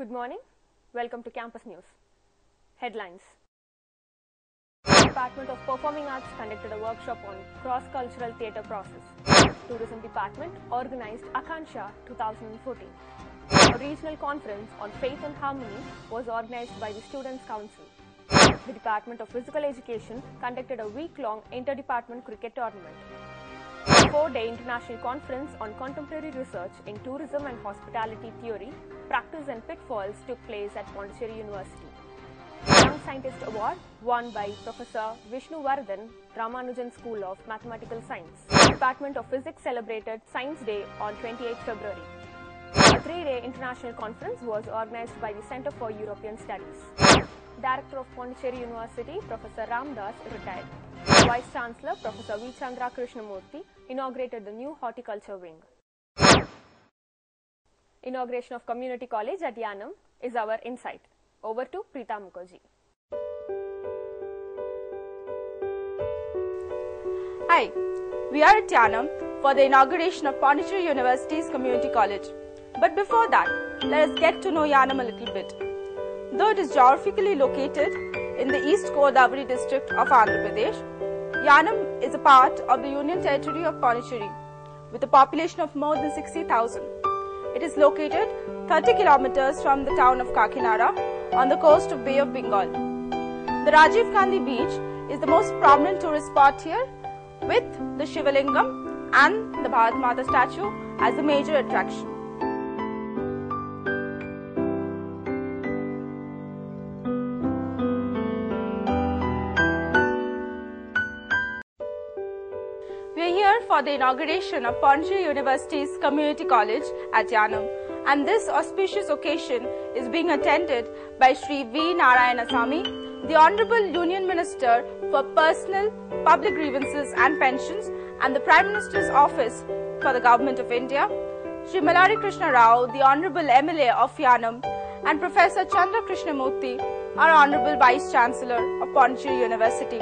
Good morning. Welcome to Campus News. Headlines. The Department of Performing Arts conducted a workshop on cross-cultural theatre process. Tourism Department organized Akansha 2014. A regional conference on faith and harmony was organized by the Students' Council. The Department of Physical Education conducted a week-long inter-department cricket tournament. A 4-day international conference on contemporary research in tourism and hospitality theory, practice and pitfalls took place at Pondicherry University. Young Scientist Award won by Professor Vishnu Vardhan, Ramanujan School of Mathematical Science. The Department of Physics celebrated Science Day on 28 February. A 3-day international conference was organized by the Center for European Studies. Director of Pondicherry University, Professor Ramdas, retired. Vice Chancellor, Professor V. Chandra Krishnamurthy, inaugurated the new horticulture wing. Inauguration of Community College at Yanam is our insight. Over to Preeta Mukherjee. Hi, we are at Yanam for the inauguration of Pondicherry University's Community College. But before that, let us get to know Yanam a little bit. Though it is geographically located in the East Godavari district of Andhra Pradesh, Yanam is a part of the Union Territory of Pondicherry with a population of more than 60,000. It is located 30 kilometers from the town of Kakinada on the coast of Bay of Bengal. The Rajiv Gandhi beach is the most prominent tourist spot here, with the Shivalingam and the Bharat Mata statue as the major attraction. We are here for the inauguration of Pondicherry University's Community College at Yanam, and this auspicious occasion is being attended by Shri V. Narayanasamy, the Honorable Union Minister for Personal, Public Grievances and Pensions and the Prime Minister's Office for the Government of India, Shri Malari Krishna Rao, the Honorable MLA of Yanam, and Professor Chandra Krishnamurthy, our Honorable Vice Chancellor of Pondicherry University.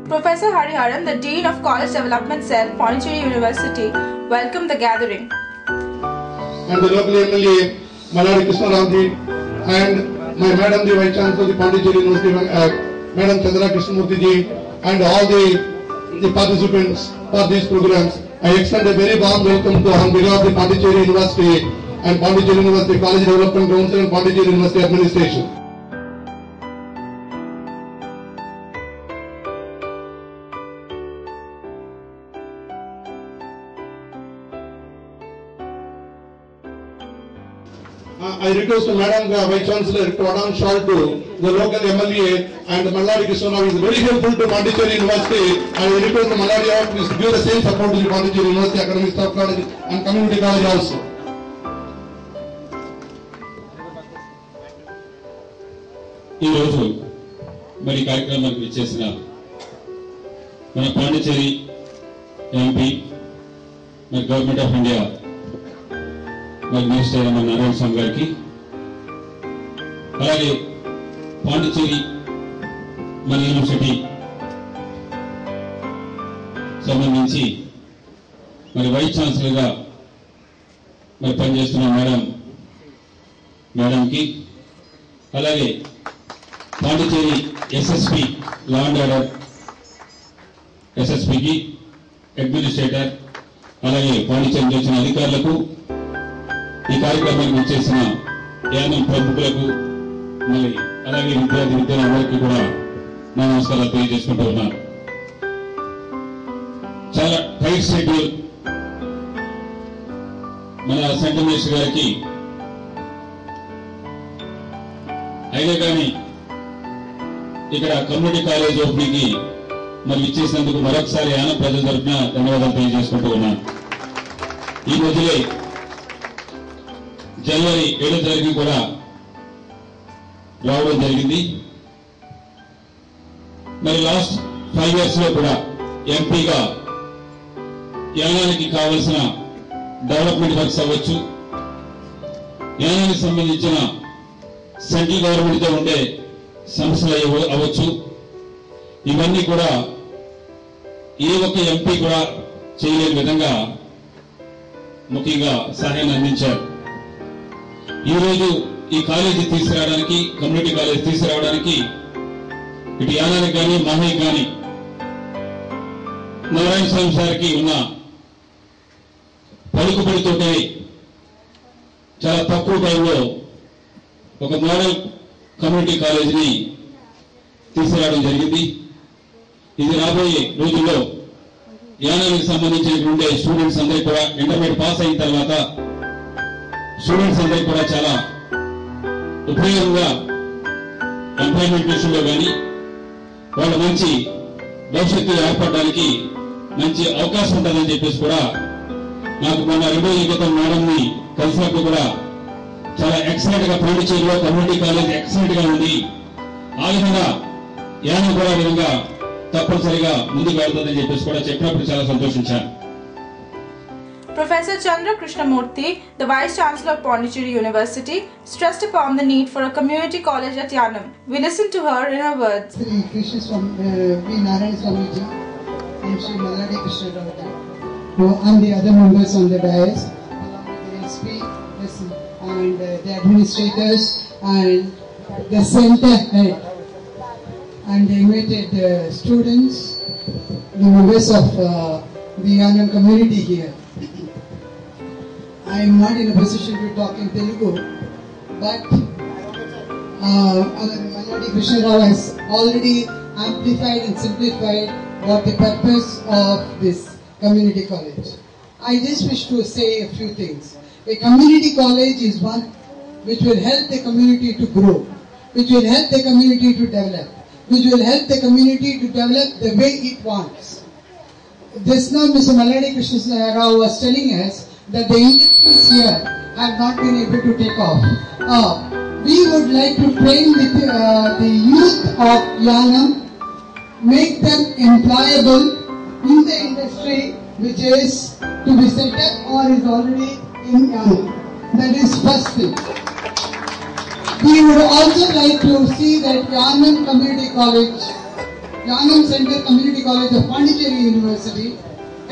Professor Hariharan, the Dean of College Development Cell, Pondicherry University, welcomed the gathering. And the local MLA, Malari Krishna Rao and my Madam the Vice Chancellor of the Pondicherry University, Madam Chandra Krishnamurthy ji, and all the participants for these programs. I extend a very warm welcome to on behalf of the Pondicherry University and Pondicherry University College Development Council and Pondicherry University Administration. I request Madam Vice Chancellor to announce short to the local MLA and Malari Krishna Rao is very helpful to Pondicherry University, and I request Malari to give the same support to the Pondicherry University Academic Staff College and Community College also. ఈ రోజు మరి కార్యక్రమానికి విచ్చేసిన మన Pondicherry MP మరి government of India మరి minister మన నారాయణ స్వామి గారికి, అలాగే పాండిచేరి మన యూనివర్సిటీ సంబంధించి మరి వైస్ ఛాన్సలర్ గా మరి పనిచేస్తున్న మేడంకి, అలాగే Pondicherry SSP law and order ఎస్ఎస్పికి, అడ్మినిస్ట్రేటర్, అలాగే పాండిచేరి వచ్చిన అధికారులకు, ఈ కార్యక్రమానికి వచ్చేసిన యానం ప్రముఖులకు, మరి అలాగే విద్యార్థులందరికీ కూడా నా నమస్కారాలు తెలియజేసుకుంటూ ఉన్నాను. చాలా టైట్ షెడ్యూల్ మన సెంట్రల్ మినిస్టర్ గారికి అయినా కానీ ఇక్కడ కమ్యూనిటీ కాలేజ్ ఓపెనింగ్ కి మరి ఇచ్చేసినందుకు మరొకసారి యానం ప్రజల తరఫున ధన్యవాదాలు తెలియజేసుకుంటూ ఉన్నాను. ఈ మధ్యలో జనవరి 7వ తారీఖు కూడా రావడం జరిగింది. మరి లాస్ట్ 5 years లో కూడా ఎంపీగా యానానికి కావలసిన డెవలప్మెంట్ వర్క్స్ అవ్వచ్చు, యానానికి సంబంధించిన సెంట్రల్ గవర్నమెంట్ తో ఉండే సమస్యలు అవ్వచ్చు, ఇవన్నీ కూడా ఏ ఒక్క ఎంపీ కూడా చేయలేని విధంగా ముఖ్యంగా సహాయాన్ని అందించారు. ఈరోజు ఈ కాలేజీ తీసుకురావడానికి, కమ్యూనిటీ కాలేజీ తీసుకురావడానికి ఇటు యానానికి కానీ మాహేకి కానీ నారాయణ స్వామి సార్కి ఉన్న పలుకుబడితోటే చాలా తక్కువ టైంలో ఒక మోడల్ కమ్యూనిటీ కాలేజీని తీసుకురావడం జరిగింది. ఇది రాబోయే రోజుల్లో యానానికి సంబంధించినటువంటి స్టూడెంట్స్ అందరికీ కూడా ఇంటర్మీడియట్ పాస్ అయిన తర్వాత స్టూడెంట్స్ అందరికీ కూడా చాలా ఉపయోగంగా ఎంప్లాయ్మెంట్ విషయంలో కానీ వాళ్ళ మంచి భవిష్యత్తు ఏర్పడడానికి మంచి అవకాశం ఉంటుందని చెప్పేసి కూడా నాకు మొన్న 2 రోజుల క్రితం మేడంని కలిసినప్పుడు కూడా చాలా ఎక్సలెంట్ గా పాండిచేరిలో కమ్యూనిటీ కాలేజ్ ఎక్సలెంట్ గా ఉంది, ఆ విధంగా యానం కూడా ఆ విధంగా తప్పనిసరిగా ముందుకు వెళ్తుందని చెప్పేసి కూడా చెప్పినప్పుడు చాలా సంతోషించాను. Professor Chandra Krishnamurthy, the Vice Chancellor of Pondicherry University, stressed upon the need for a community college at Yanam. We listen to her in her words. Three wishes from V. Narayan Swamiji and Sri Maladi Krishna Rao and the other members on the dais, along with the SP and the administrators and the center head and the invited students, the members of the Yanam community here. I am not in a position to talk in Telugu, but Maladi Krishna Rao has already amplified and simplified what the purpose of this community college. I just wish to say a few things. A community college is one which will help the community to grow, which will help the community to develop, which will help the community to develop the way it wants. Just now Mr. Maladi Krishna Rao was telling us that the industries here have not been able to take off. We would like to train the youth of Yanam, make them employable in the industry which is to be set up or is already in Yanam. That is first thing. We would also like to see that Yanam Community College, Yanam Center Community College of Pondicherry University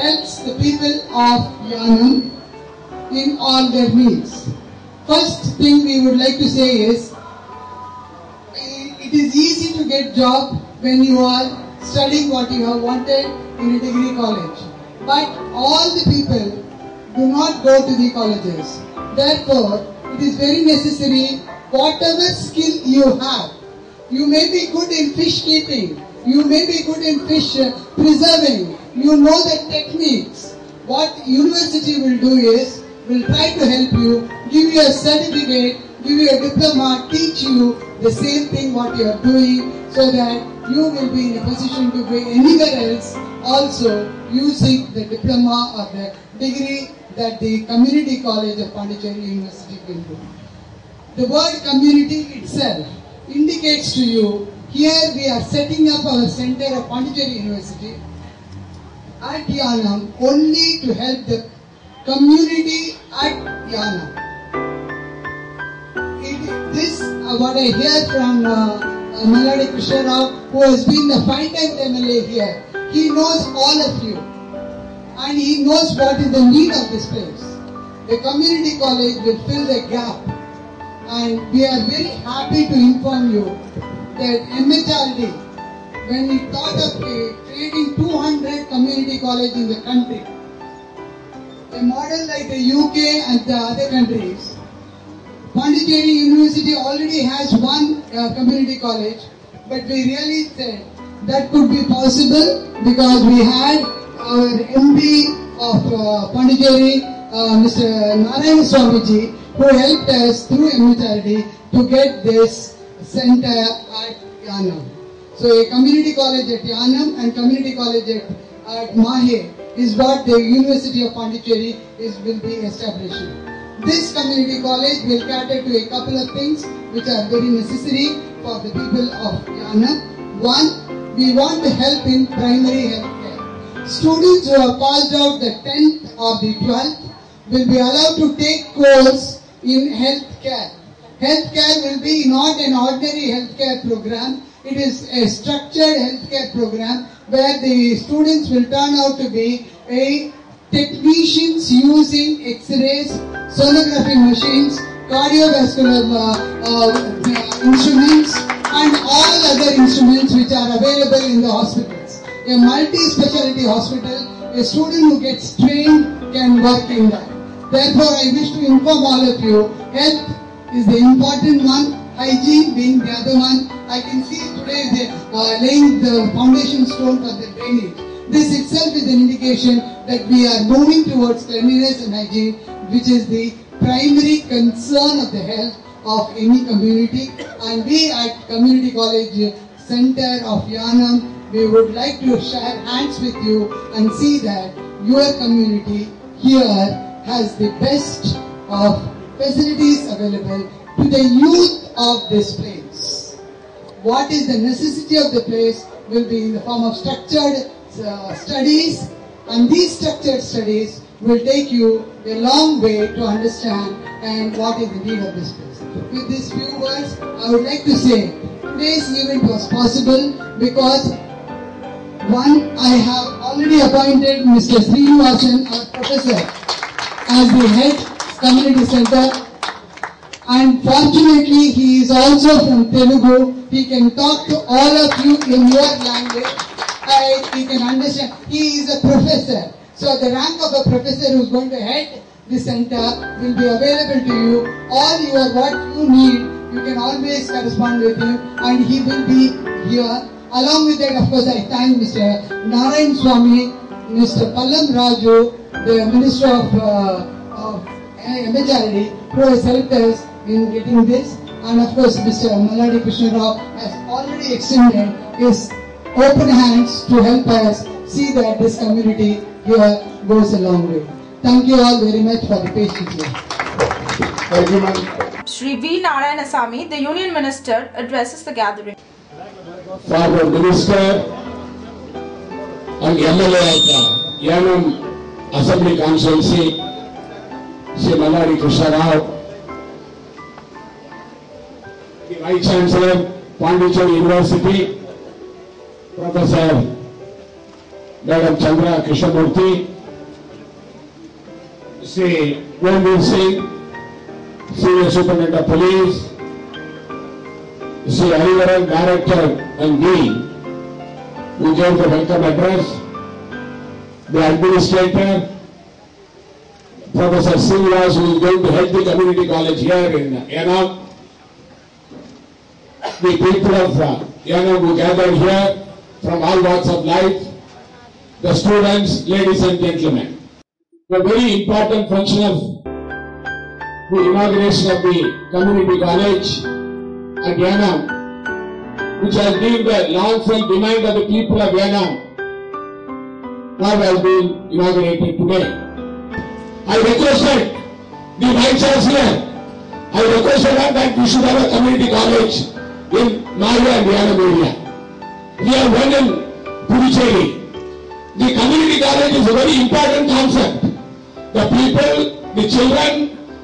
helps the people of Yanam in all their needs. First thing we would like to say is, it is easy to get job when you are studying what you have wanted in a degree college. But all the people do not go to the colleges. Therefore, it is very necessary, whatever skill you have, you may be good in fish keeping, you may be good in fish preserving, you know the techniques. What university will do is, will try to help you, give you a certificate, give you a diploma, teach you the same thing what you are doing, so that you will be in a position to go anywhere else also using the diploma or the degree that the community college of Pondicherry University will do. The word community itself indicates to you, here we are setting up our center of Pondicherry University at Yanam only to help the community at Yanam. This what I hear from Maladi Krishna Rao, who has been the 5-time MLA here. He knows all of you and he knows what is the need of this place. The community college will fill the gap, and we are very happy to inform you that MHRD, when we thought of creating 200 community colleges in the country, a model like the UK and the other countries, Pondicherry University already has one community college, but we really said that could be possible because we had our MD of Pondicherry, Mr. Narayan Swamiji, who helped us through MHRD to get this center at Yanam. So a community college at Yanam and community college at Mahe is what the University of Pondicherry will be establishing. This community college will cater to a couple of things which are very necessary for the people of Yanam. One, we want to help in primary health care. Students who have passed out the 10th or the 12th will be allowed to take course in health care. Healthcare will be not an ordinary healthcare program. It is a structured healthcare program where the students will turn out to be technicians using X-rays, sonography machines, cardiovascular instruments and all other instruments which are available in the hospitals. A multi-specialty hospital, a student who gets trained can work in that. Therefore, I wish to inform all of you, health is the important one, hygiene being the other one. I can see today they laying the foundation stone for the drainage. This itself is an indication that we are moving towards cleanliness and hygiene, which is the primary concern of the health of any community. And we at Community College Center of Yanam, we would like to share hands with you and see that your community here has the best of facilities available to the youth of this place. What is the necessity of the place will be in the form of structured studies, and these structured studies will take you a long way to understand and what is the need of this place. With these few words, I would like to say today's event was possible because one, I have already appointed Mr. Srinivasan, our professor, as the head community center, and fortunately he is also from Telugu. He can talk to all of you in your language. He can understand. He is a professor. So the rank of a professor who is going to head the center will be available to you. All what you need, you can always correspond with him, and he will be here. Along with that, of course, I thank Mr. Narayan Swamy, Mr. Pallam Raju, the Minister of MHRD, who has helped us in getting this, and of course Mr. Malladi Krishna Rao has already extended his open hands to help us see that this community here goes a long way. Thank you all very much for the patience here. Thank you, ma'am. Shri V. Narayanasamy, the Union Minister, addresses the gathering. Father Minister and MLA of the Yanam Assembly Constituency, Sri Malladi Krishna Rao, the Vice Chancellor, Pondicherry University, Professor Madam Chandra Krishnamurthy, Sri Ranveer Singh, Senior Superintendent of Police, Sri Harivaran, Director and Dean, who gave the welcome address, the Administrator, Professor Srinivas, who is going to head the community college here in Yanam, the people of Yanam who gathered here from all walks of life, the students, ladies and gentlemen. The very important function of the inauguration of the community college at Yanam, which has been the long-felt demand of the people of Yanam, now has been inaugurated today. I requested the Vice Chancellor, I requested her that we should have a community college in Maya and Yanam area. We have one in Puducherry. The community college is a very important concept. The people, the children,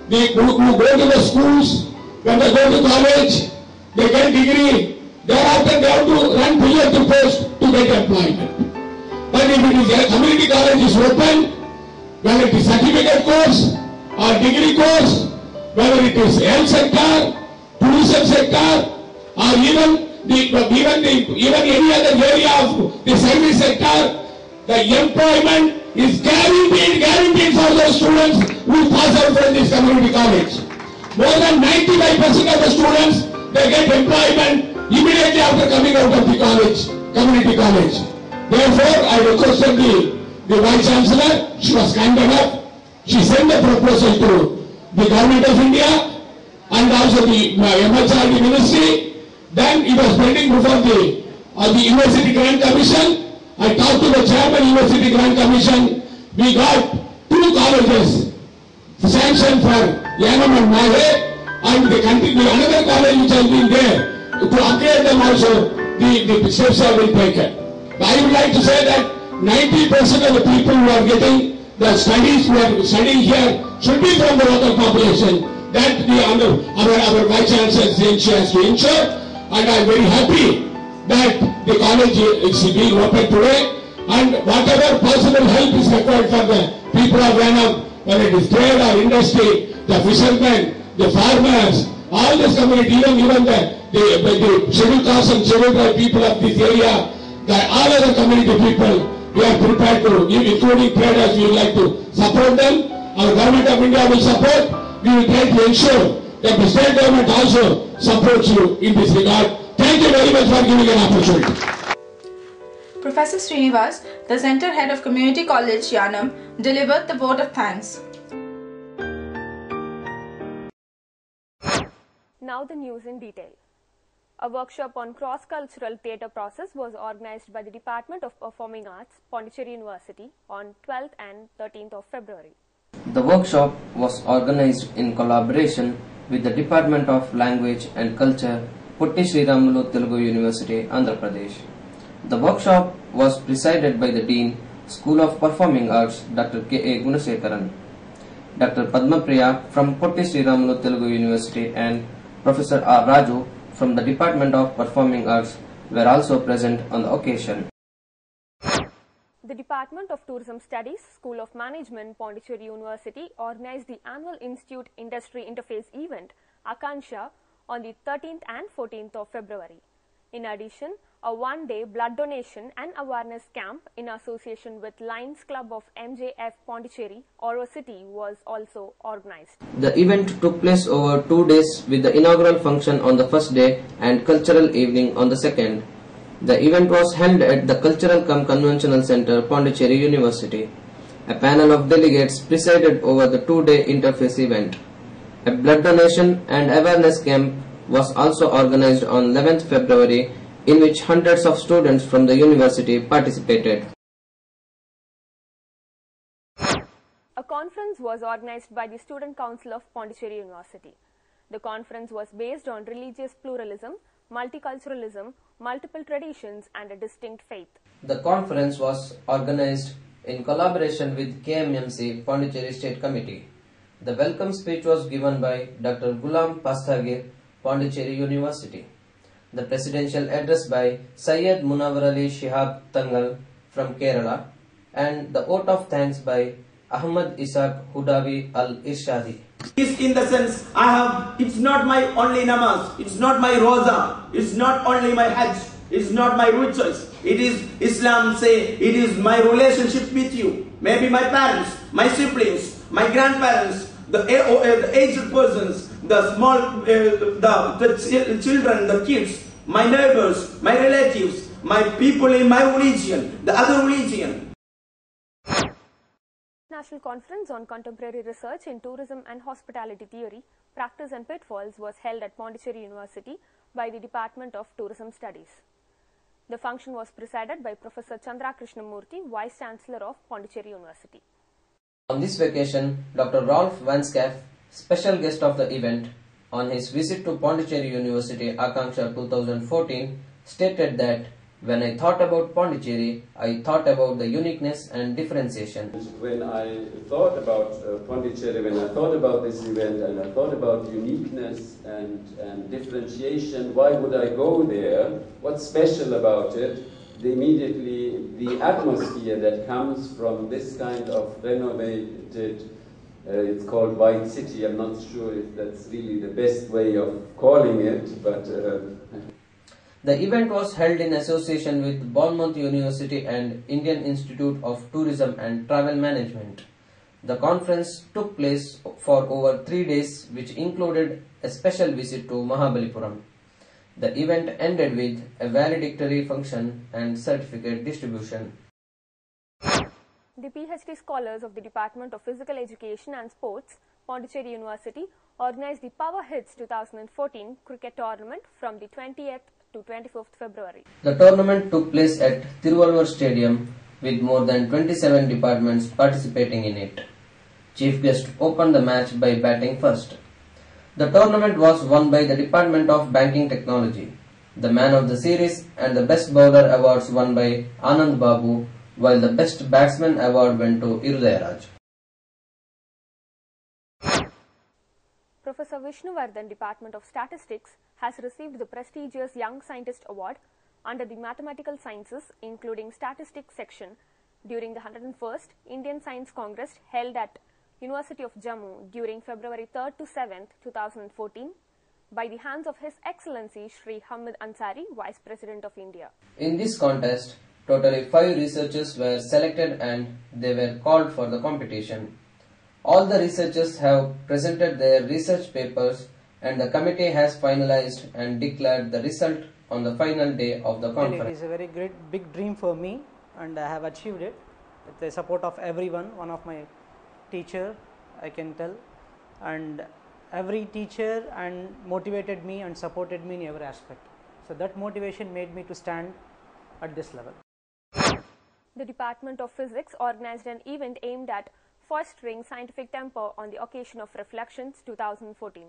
who go to the schools, when they go to college, they get degree, thereafter they have to run pillar to post to get employment. But if it is a community college is open, whether it is certificate course or degree course, whether it is health sector, tourism sector, or even any other area of the service sector, the employment is guaranteed for those students who pass out from this community college. More than 95% of the students, they get employment immediately after coming out of the college, community college. Therefore, I requested the Vice Chancellor, she was kind enough, she sent the proposal to the Government of India and also the MHRD Ministry. Then it was pending before the University Grant Commission. I talked to the Chairman University Grant Commission. We got 2 colleges sanctioned for Yanam and Mahe, and another college which has been there. To upgrade them also, the steps have been taken. But I would like to say that 90% of the people who are getting the studies, who are studying here, should be from the local population. That our Vice Chancellor has to ensure, and I am very happy that the college is being opened today, and whatever possible help is required for the people of Yanam, whether it is trade or industry, the fishermen, the farmers, all this community, even the scheduled caste and scheduled tribe people of this area, all other community people, we are prepared to give, including traders, we would like to support them. Our government of India will support. We will try to ensure that the state government also supports you in this regard. Thank you very much for giving an opportunity. Professor Srinivas, the Center Head of Community College Yanam, delivered the vote of thanks. Now the news in detail. A workshop on cross-cultural theatre process was organized by the Department of Performing Arts, Pondicherry University on 12th and 13th of February. The workshop was organized in collaboration with the Department of Language and Culture, Potti Sriramulu Telugu University, Andhra Pradesh. The workshop was presided by the Dean, School of Performing Arts, Dr. K.A. Gunasekaran. Dr. Padma Priya from Potti Sriramulu Telugu University and Professor R. Raju from the Department of Performing Arts were also present on the occasion. The Department of Tourism Studies, School of Management, Pondicherry University organized the annual Institute Industry Interface event, Akansha, on the 13th and 14th of February. In addition, a one-day blood donation and awareness camp in association with Lions Club of MJF Pondicherry, Oro City, was also organized. The event took place over 2 days with the inaugural function on the first day and cultural evening on the second. The event was held at the Cultural Conventional Center, Pondicherry University. A panel of delegates presided over the 2-day interface event. A blood donation and awareness camp was also organized on 11th February, in which hundreds of students from the university participated. A conference was organized by the Student Council of Pondicherry University. The conference was based on religious pluralism, multiculturalism, multiple traditions and a distinct faith. The conference was organized in collaboration with KMMC Pondicherry State Committee. The welcome speech was given by Dr. Gulam Pastagir, Pondicherry University. The presidential address by Syed Munawar Ali Shihab Tangal from Kerala, and the vote of thanks by Ahmad Isaac Hudawi Al-Irshadi. In the sense, it's not my only namaz, it's not my roza, it's not only my hajj, it's not my rituals. It is, Islam say, it is my relationship with you. Maybe my parents, my siblings, my grandparents, the aged persons, the small, the children, the kids, my neighbors, my relatives, my people in my religion, the other religion. National Conference on Contemporary Research in Tourism and Hospitality Theory, Practice and Pitfalls was held at Pondicherry University by the Department of Tourism Studies. The function was presided by Professor Chandra Krishnamurthy, Vice Chancellor of Pondicherry University. On this vacation, Dr. Rolf Vanscaff, special guest of the event, on his visit to Pondicherry University Akanksha 2014, stated that, "When I thought about Pondicherry, I thought about the uniqueness and differentiation." When I thought about Pondicherry, when I thought about this event and I thought about uniqueness and differentiation, why would I go there? What's special about it? Immediately the atmosphere that comes from this kind of renovated, it's called White City. I'm not sure if that's really the best way of calling it, but the event was held in association with Bournemouth University and Indian Institute of Tourism and Travel Management. The conference took place for over 3 days, which included a special visit to Mahabalipuram. The event ended with a valedictory function and certificate distribution. The PhD scholars of the Department of Physical Education and Sports, Pondicherry University, organized the Power Hits 2014 cricket tournament from the 20th to 25th February. The tournament took place at Tiruvallur Stadium with more than 27 departments participating in it. Chief guest opened the match by batting first. The tournament was won by the Department of Banking Technology. The Man of the Series and the Best Bowler awards won by Anand Babu, while the Best Batsman award went to Irudayaraj. Professor Vishnuvardhan, Department of Statistics, has received the prestigious Young Scientist Award under the Mathematical Sciences, including Statistics section, during the 101st Indian Science Congress held at University of Jammu during February 3rd to 7th, 2014, by the hands of His Excellency Shri Hamid Ansari, Vice President of India. In this contest, totally 5 researchers were selected and they were called for the competition. All the researchers have presented their research papers and the committee has finalized and declared the result on the final day of the conference. It is a very great big dream for me and I have achieved it with the support of everyone, one of my teacher I can tell, and every teacher and motivated me and supported me in every aspect. So that motivation made me to stand at this level. The Department of Physics organized an event aimed at fostering scientific temper on the occasion of Reflections 2014.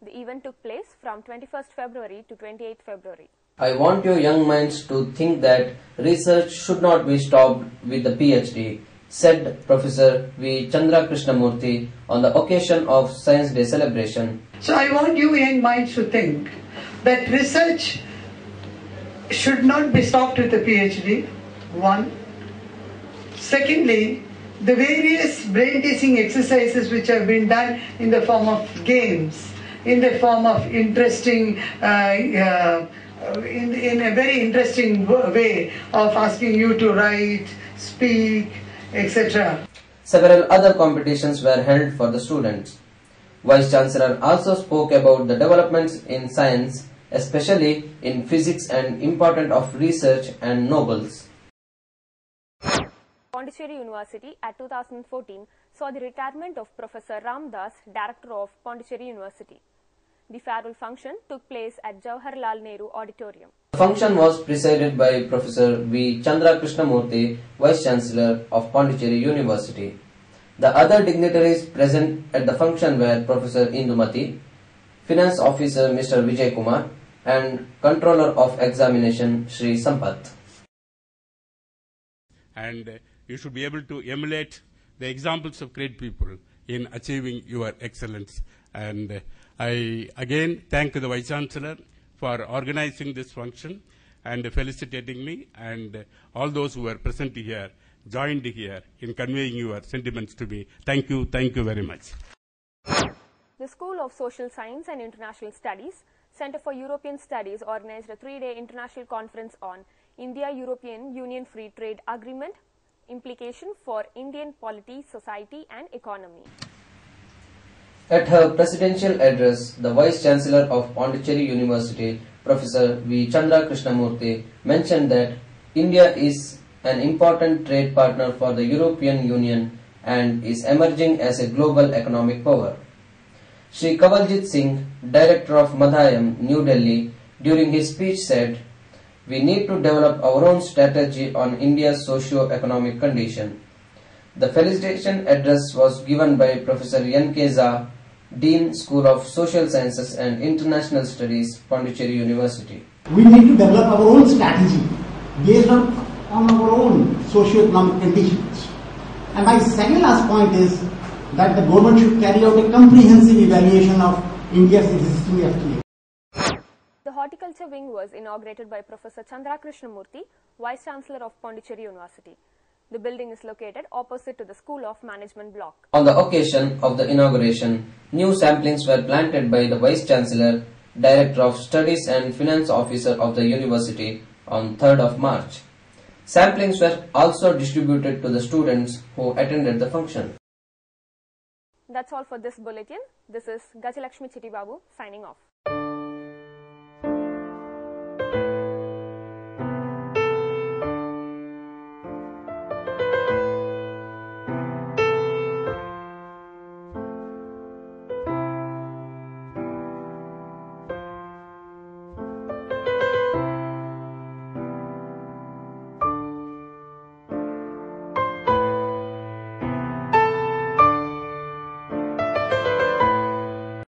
The event took place from 21st February to 28th February. I want your young minds to think that research should not be stopped with the PhD, said Professor V. Chandra Krishnamurthy on the occasion of Science Day celebration. So I want you young minds to think that research should not be stopped with a PhD, one. Secondly, the various brain-teasing exercises which have been done in the form of games, in the form of interesting, in a very interesting way of asking you to write, speak, etc. Several other competitions were held for the students. Vice Chancellor also spoke about the developments in science, especially in physics and importance of research and Nobels. Pondicherry University at 2014 saw the retirement of Professor Ram Das, Director of Pondicherry University. The farewell function took place at Jawaharlal Nehru Auditorium. The function was presided by Professor V. Chandra Krishnamurthy, Vice Chancellor of Pondicherry University. The other dignitaries present at the function were Professor Indumati, Finance Officer Mr. Vijay Kumar, and Controller of Examination Shri Sampath. And you should be able to emulate the examples of great people in achieving your excellence. And I again thank the Vice Chancellor for organizing this function and felicitating me and all those who were present here, joined here in conveying your sentiments to me. Thank you very much. The School of Social Science and International Studies, Center for European Studies organized a 3-day international conference on India-European Union Free Trade Agreement, implication for Indian polity, society and economy. At her presidential address, the Vice Chancellor of Pondicherry University, Professor V. Chandra Krishnamurthy, mentioned that India is an important trade partner for the European Union and is emerging as a global economic power. Shri Kavaljit Singh, Director of Madhyam, New Delhi, during his speech said, "We need to develop our own strategy on India's socio-economic condition." The felicitation address was given by Professor N.K. Jha, Dean, School of Social Sciences and International Studies, Pondicherry University. We need to develop our own strategy based on our own socio-economic conditions. And my second last point is that the government should carry out a comprehensive evaluation of India's existing FTA. The horticulture wing was inaugurated by Professor Chandra Krishnamurthy, Vice Chancellor of Pondicherry University. The building is located opposite to the School of Management block. On the occasion of the inauguration, new saplings were planted by the Vice Chancellor, Director of Studies and Finance Officer of the University on 3rd of March. Saplings were also distributed to the students who attended the function. That's all for this bulletin. This is Gajalakshmi Chittibabu signing off.